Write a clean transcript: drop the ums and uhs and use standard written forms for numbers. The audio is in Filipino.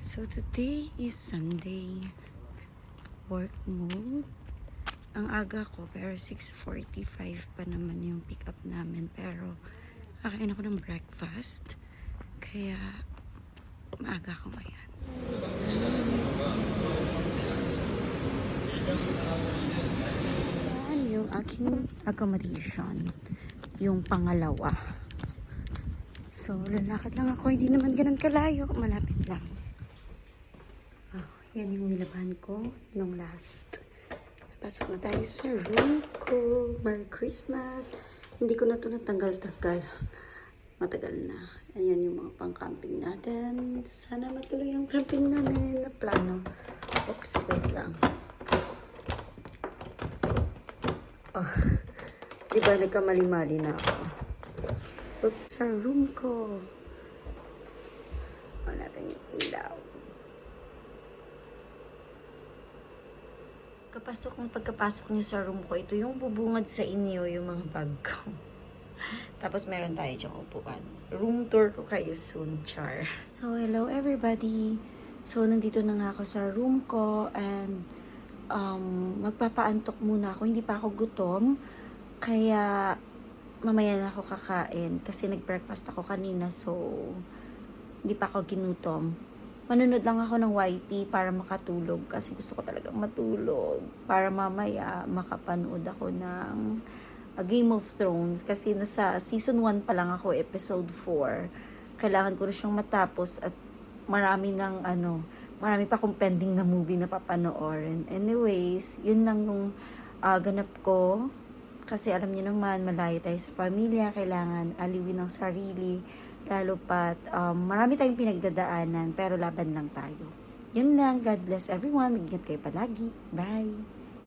So today is Sunday. Work mode. Ang aga ko, pero 6:45 pa naman yung pick up namin. Pero kakain ako ng breakfast. Kaya maaga ako ngayon. Yan yung aking accommodation. Yung pangalawa. So, lalakad lang ako. Hindi naman ganun kalayo. Malapit lang. Oh, yan yung nilabahan ko nung last. Pasok na tayo sa room ko. Merry Christmas. Hindi ko na ito natanggal-tanggal. Matagal na. Ayan yung mga pang-camping natin. Sana matuloy yung camping namin na plano. Oops, wait lang. Oh, di ba nagkamali-mali na ako? Oops, sa room ko. Wala natin yung ilaw. Pagkapasok niyo sa room ko, ito yung bubungad sa inyo yung mga bag ko. Tapos meron tayo diyang upuan. Room tour ko kayo soon, char. So, hello everybody. So, nandito na nga ako sa room ko and magpapaantok muna ako. Hindi pa ako gutom. Kaya, mamaya na ako kakain. Kasi nag-breakfast ako kanina, so hindi pa ako ginutom. Manunod lang ako ng YT para makatulog kasi gusto ko talagang matulog para mamaya makapanood ako ng Game of Thrones kasi nasa season 1 pa lang ako, episode 4. Kailangan ko na siyang matapos at marami pa akong pending na movie na papanoorin. Anyways, yun lang yung ganap ko kasi alam niyo naman malayo tayo sa pamilya, kailangan aliwin ang sarili. Lalo pat marami tayong pinagdadaanan pero laban lang tayo. Yun lang. God bless everyone. Mag-ingat kayo palagi. Bye!